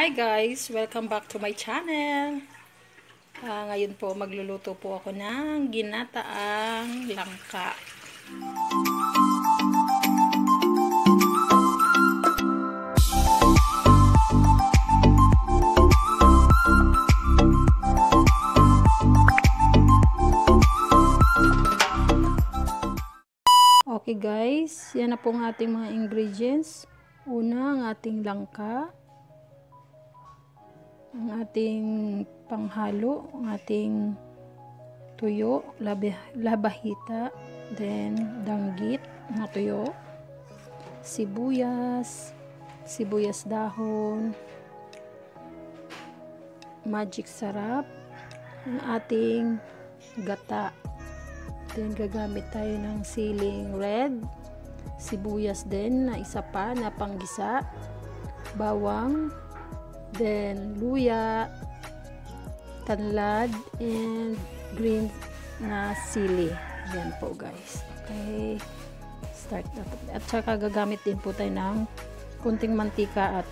Hi guys! Welcome back to my channel. Ngayon po magluluto po ako ng ginataang langka. Okay guys, yan na po ang ating mga ingredients. Una, ang ating langka, ang ating panghalo, ang ating tuyo, labahita, then danggit na tuyo, sibuyas dahon, magic sarap, ang ating gata. Then gagamit tayo ng siling red, sibuyas din na isa pa na panggisa, bawang, then luya, tanlad, and green na sili. Yan po guys. Okay, start na. At saka gagamit din po tayo ng kunting mantika at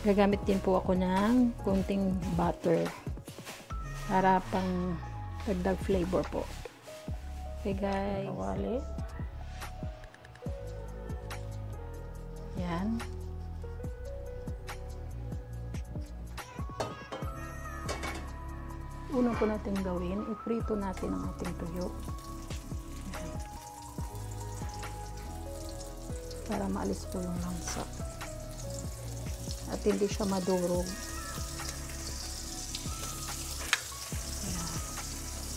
gagamit din po ako ng kunting butter para pang dagdag flavor po. Okay guys, kawali. Yan. Una po natin gawin, iprito natin ang ating tuyo. Yan. Para maalis po yung lansa. At hindi siya madurog.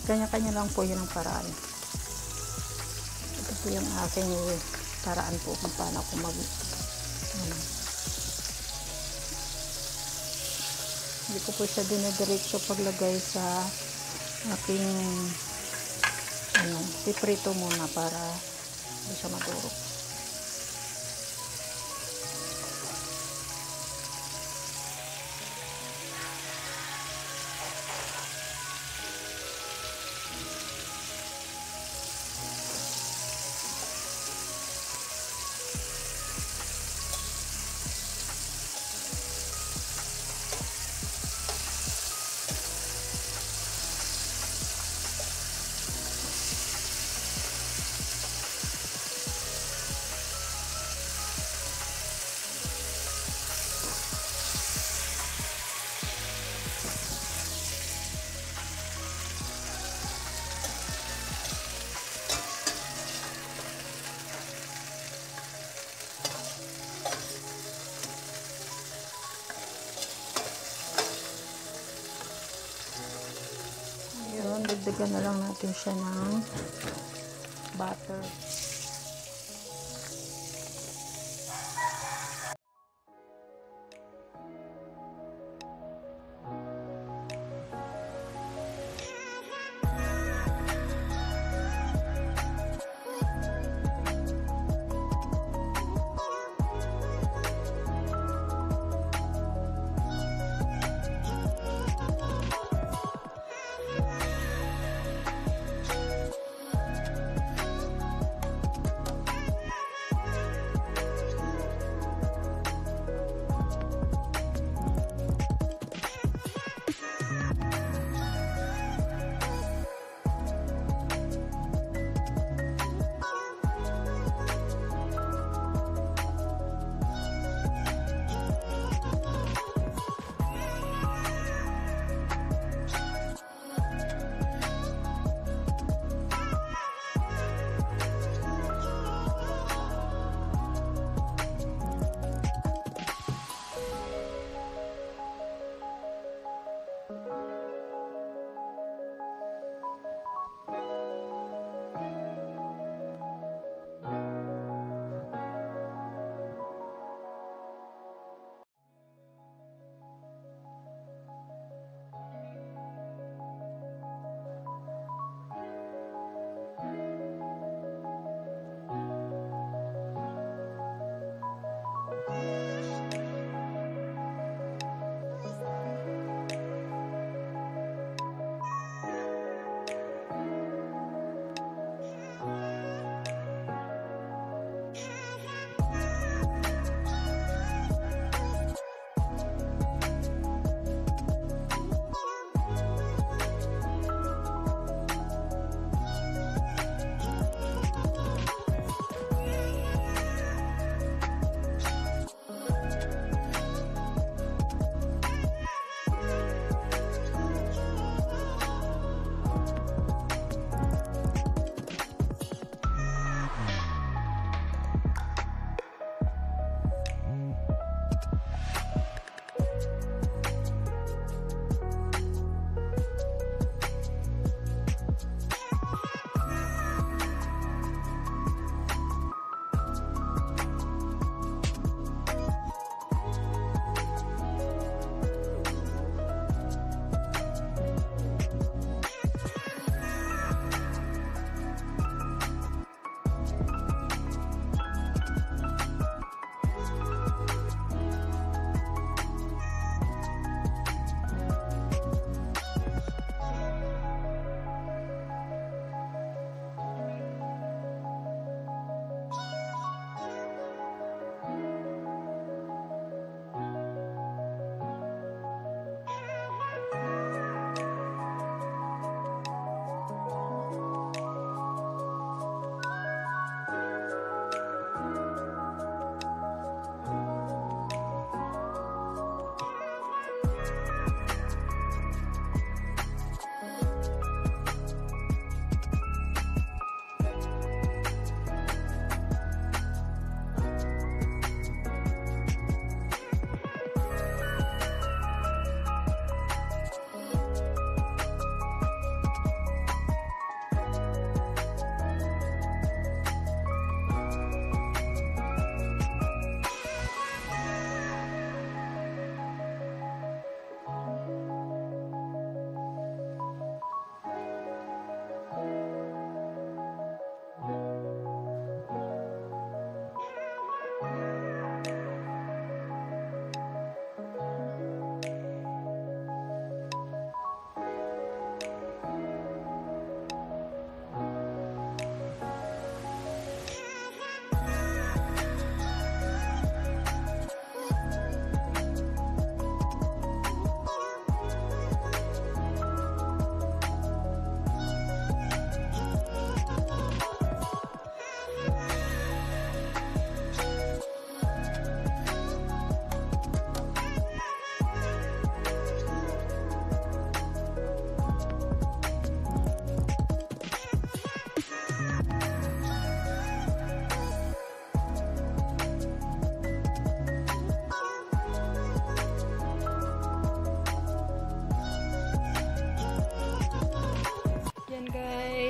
Kanya-kanya lang po yun ang paraan. Ito po yung aking paraan po kung paano ako hindi ko po siya dinadiretso paglagay sa aking piprito muna para hindi siya madurog. Dagdagan na lang natin siya ng butter.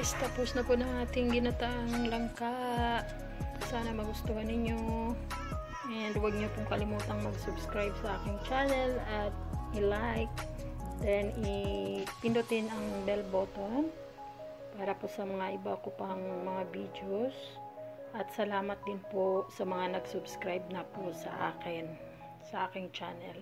guys, tapos na po ng ating ginataang langka. Sana magustuhan ninyo. And huwag niyo pong kalimutang mag-subscribe sa aking channel at i-like. Then i-pindutin ang bell button para po sa mga iba ko pang mga videos. At salamat din po sa mga nag-subscribe na po sa akin, sa aking channel.